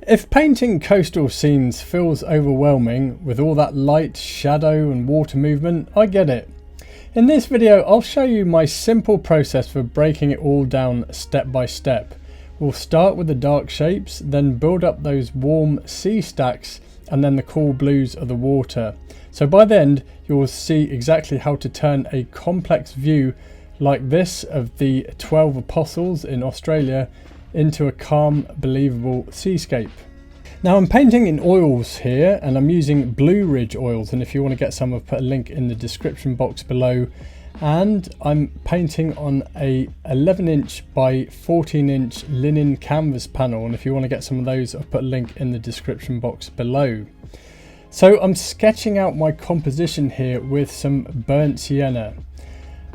If painting coastal scenes feels overwhelming with all that light, shadow and water movement, I get it. In this video I'll show you my simple process for breaking it all down step by step. We'll start with the dark shapes, then build up those warm sea stacks and then the cool blues of the water. So by the end you'll see exactly how to turn a complex view like this of the 12 apostles in Australia into a calm, believable seascape. Now I'm painting in oils here and I'm using Blue Ridge oils, and if you want to get some I've put a link in the description box below. And I'm painting on a 11-inch by 14-inch linen canvas panel, and if you want to get some of those I've put a link in the description box below. So I'm sketching out my composition here with some burnt sienna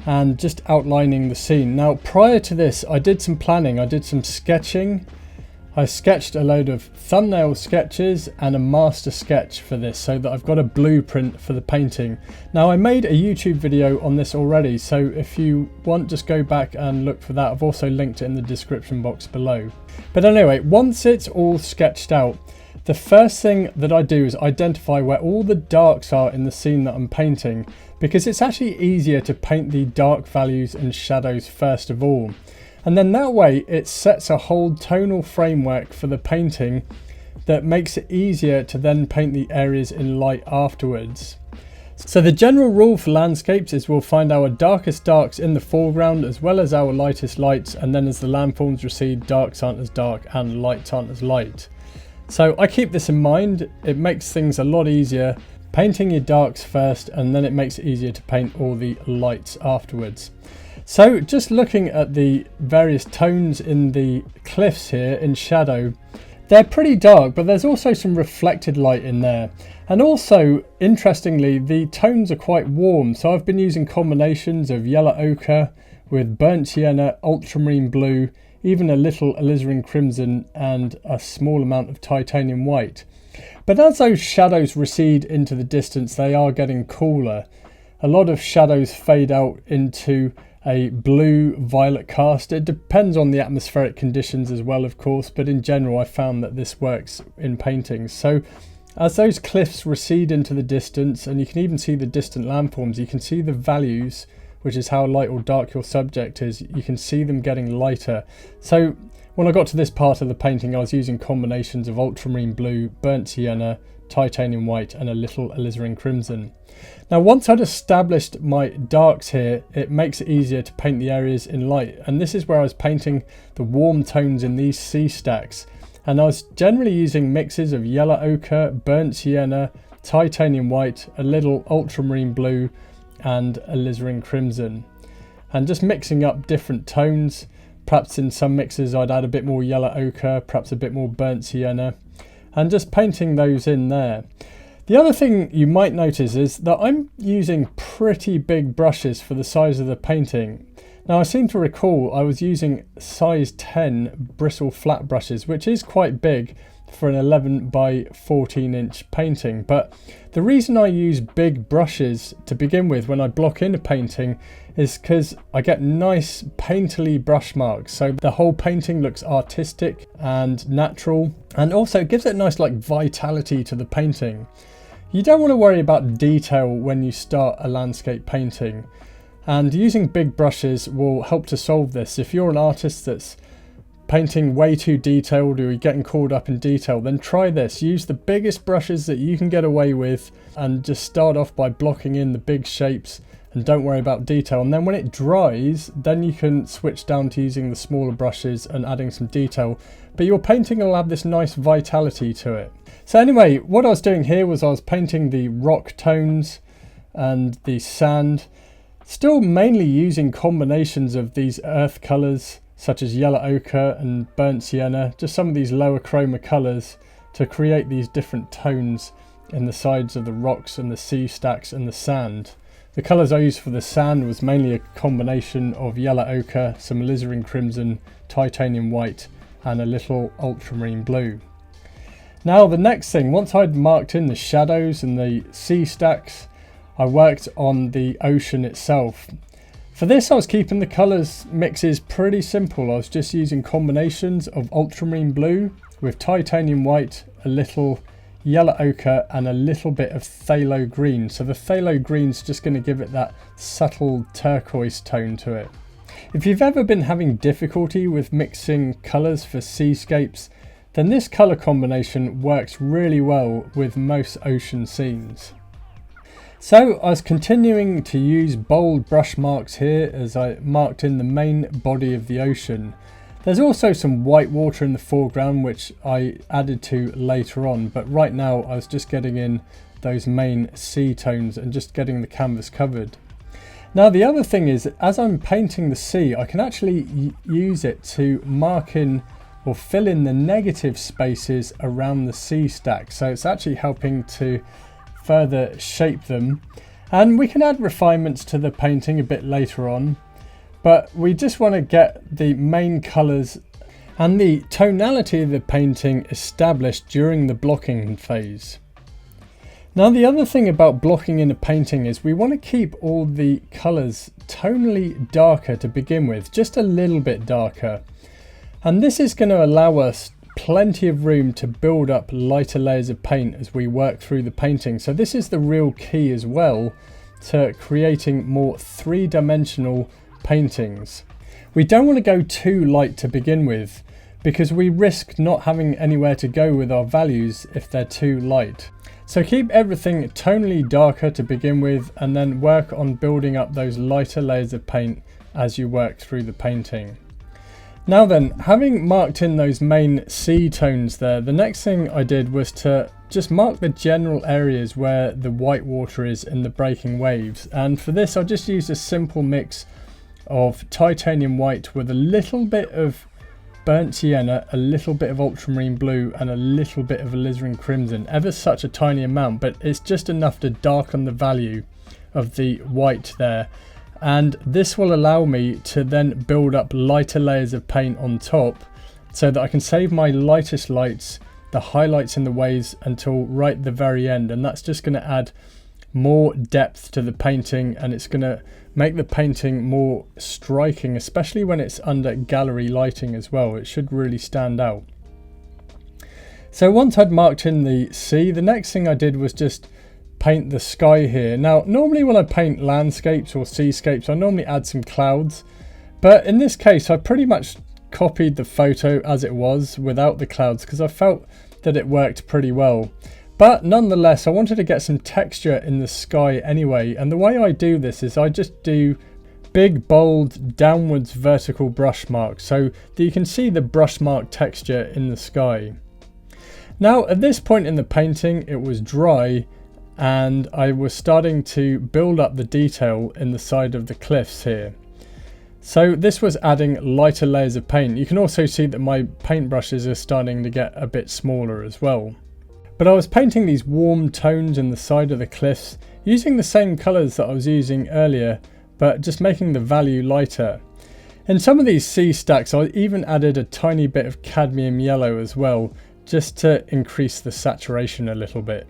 and just outlining the scene. Now prior to this I did some planning, I did some sketching. I sketched a load of thumbnail sketches and a master sketch for this so that I've got a blueprint for the painting. Now I made a YouTube video on this already, so if you want just go back and look for that. I've also linked it in the description box below. But anyway, once it's all sketched out, the first thing that I do is identify where all the darks are in the scene that I'm painting, because it's actually easier to paint the dark values and shadows first of all. And then that way it sets a whole tonal framework for the painting that makes it easier to then paint the areas in light afterwards. So the general rule for landscapes is we'll find our darkest darks in the foreground as well as our lightest lights, and then as the landforms recede, darks aren't as dark and lights aren't as light. So I keep this in mind. It makes things a lot easier painting your darks first, and then it makes it easier to paint all the lights afterwards. So just looking at the various tones in the cliffs here in shadow, they're pretty dark, but there's also some reflected light in there. And also, interestingly, the tones are quite warm. So I've been using combinations of yellow ochre with burnt sienna, ultramarine blue, even a little alizarin crimson and a small amount of titanium white. But as those shadows recede into the distance, they are getting cooler. A lot of shadows fade out into a blue violet cast. It depends on the atmospheric conditions as well, of course, but in general I found that this works in paintings. So as those cliffs recede into the distance, and you can even see the distant landforms, you can see the values, which is how light or dark your subject is. You can see them getting lighter. So when I got to this part of the painting I was using combinations of ultramarine blue, burnt sienna, titanium white and a little alizarin crimson. Now once I'd established my darks here, it makes it easier to paint the areas in light, and this is where I was painting the warm tones in these sea stacks, and I was generally using mixes of yellow ochre, burnt sienna, titanium white, a little ultramarine blue and alizarin crimson, and just mixing up different tones. Perhaps in some mixes I'd add a bit more yellow ochre, perhaps a bit more burnt sienna, and just painting those in there. The other thing you might notice is that I'm using pretty big brushes for the size of the painting. Now I seem to recall I was using size 10 bristle flat brushes, which is quite big for an 11 by 14-inch painting, but the reason I use big brushes to begin with when I block in a painting is because I get nice painterly brush marks, so the whole painting looks artistic and natural, and also it gives it a nice vitality to the painting. You don't want to worry about detail when you start a landscape painting, and using big brushes will help to solve this. If you're an artist that's painting way too detailed or you're getting caught up in detail, then try this. Use the biggest brushes that you can get away with and just start off by blocking in the big shapes and don't worry about detail. And then when it dries, then you can switch down to using the smaller brushes and adding some detail. But your painting will have this nice vitality to it. So anyway, what I was doing here was I was painting the rock tones and the sand, still mainly using combinations of these earth colours such as yellow ochre and burnt sienna, just some of these lower chroma colours to create these different tones in the sides of the rocks and the sea stacks and the sand. The colours I used for the sand was mainly a combination of yellow ochre, some alizarin crimson, titanium white and a little ultramarine blue. Now the next thing, once I'd marked in the shadows and the sea stacks, I worked on the ocean itself. For this I was keeping the colours mixes pretty simple. I was just using combinations of ultramarine blue with titanium white, a little yellow ochre and a little bit of phthalo green. So the phthalo green's just going to give it that subtle turquoise tone to it. If you've ever been having difficulty with mixing colours for seascapes, then this colour combination works really well with most ocean scenes. So I was continuing to use bold brush marks here as I marked in the main body of the ocean. There's also some white water in the foreground which I added to later on, but right now I was just getting in those main sea tones and just getting the canvas covered. Now the other thing is, as I'm painting the sea, I can actually use it to mark in or fill in the negative spaces around the sea stack. So it's actually helping to further shape them. And we can add refinements to the painting a bit later on, but we just want to get the main colours and the tonality of the painting established during the blocking phase. Now the other thing about blocking in a painting is we want to keep all the colours tonally darker to begin with, just a little bit darker. And this is going to allow us plenty of room to build up lighter layers of paint as we work through the painting. So this is the real key as well to creating more three-dimensional paintings. We don't want to go too light to begin with because we risk not having anywhere to go with our values if they're too light. So keep everything tonally darker to begin with and then work on building up those lighter layers of paint as you work through the painting. Now then, having marked in those main sea tones there, the next thing I did was to just mark the general areas where the white water is in the breaking waves. And for this I just used a simple mix of titanium white with a little bit of burnt sienna, a little bit of ultramarine blue and a little bit of alizarin crimson. Ever such a tiny amount, but it's just enough to darken the value of the white there. And this will allow me to then build up lighter layers of paint on top so that I can save my lightest lights, the highlights in the waves, until right the very end. And that's just going to add more depth to the painting and it's going to make the painting more striking, especially when it's under gallery lighting as well. It should really stand out. So once I'd marked in the sea, the next thing I did was just paint the sky here. Now normally when I paint landscapes or seascapes I normally add some clouds, but in this case I pretty much copied the photo as it was without the clouds because I felt that it worked pretty well. But nonetheless I wanted to get some texture in the sky anyway, and the way I do this is I just do big bold downwards vertical brush marks so that you can see the brush mark texture in the sky. Now at this point in the painting it was dry and I was starting to build up the detail in the side of the cliffs here. So this was adding lighter layers of paint. You can also see that my paintbrushes are starting to get a bit smaller as well. But I was painting these warm tones in the side of the cliffs using the same colours that I was using earlier, but just making the value lighter. In some of these sea stacks I even added a tiny bit of cadmium yellow as well, just to increase the saturation a little bit.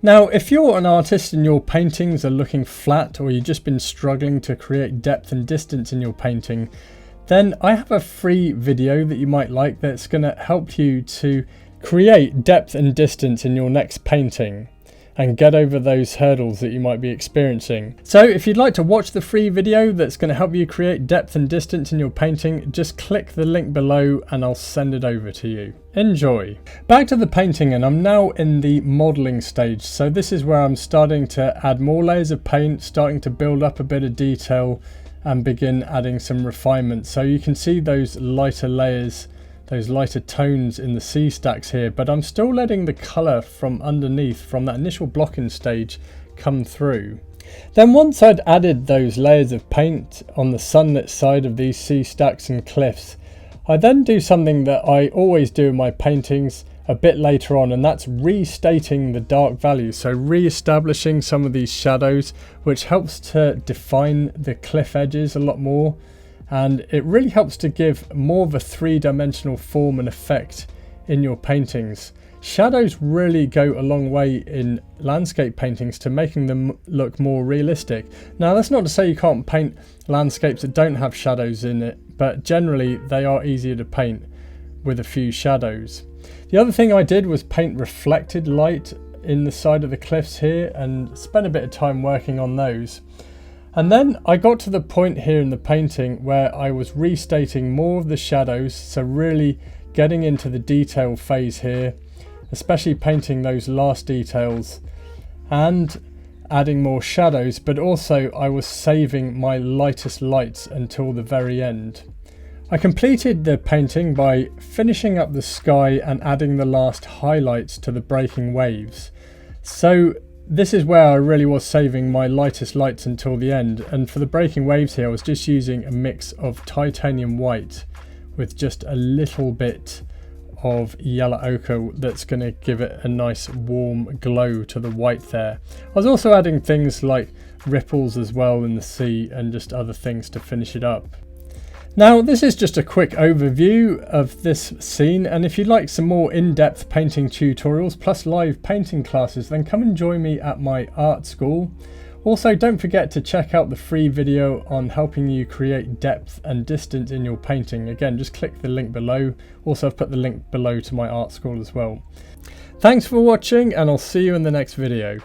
Now if you're an artist and your paintings are looking flat, or you've just been struggling to create depth and distance in your painting, then I have a free video that you might like that's going to help you to create depth and distance in your next painting and get over those hurdles that you might be experiencing. So if you'd like to watch the free video that's going to help you create depth and distance in your painting, just click the link below and I'll send it over to you. Enjoy. Back to the painting, and I'm now in the modelling stage. So this is where I'm starting to add more layers of paint, starting to build up a bit of detail and begin adding some refinement. So you can see those lighter layers, those lighter tones in the sea stacks here, but I'm still letting the colour from underneath, from that initial blocking stage, come through. Then once I'd added those layers of paint on the sunlit side of these sea stacks and cliffs, I then do something that I always do in my paintings a bit later on, and that's restating the dark values. So re-establishing some of these shadows, which helps to define the cliff edges a lot more. And it really helps to give more of a three-dimensional form and effect in your paintings. Shadows really go a long way in landscape paintings to making them look more realistic. Now that's not to say you can't paint landscapes that don't have shadows in it, but generally they are easier to paint. with a few shadows. The other thing I did was paint reflected light in the side of the cliffs here and spent a bit of time working on those. And then I got to the point here in the painting where I was restating more of the shadows, so really getting into the detail phase here, especially painting those last details and adding more shadows, but also I was saving my lightest lights until the very end. I completed the painting by finishing up the sky and adding the last highlights to the breaking waves. So this is where I really was saving my lightest lights until the end, and for the breaking waves here I was just using a mix of titanium white with just a little bit of yellow ochre that's going to give it a nice warm glow to the white there. I was also adding things like ripples as well in the sea and just other things to finish it up. Now this is just a quick overview of this scene, and if you'd like some more in-depth painting tutorials plus live painting classes, then come and join me at my art school. Also, don't forget to check out the free video on helping you create depth and distance in your painting. Again, just click the link below. Also, I've put the link below to my art school as well. Thanks for watching, and I'll see you in the next video.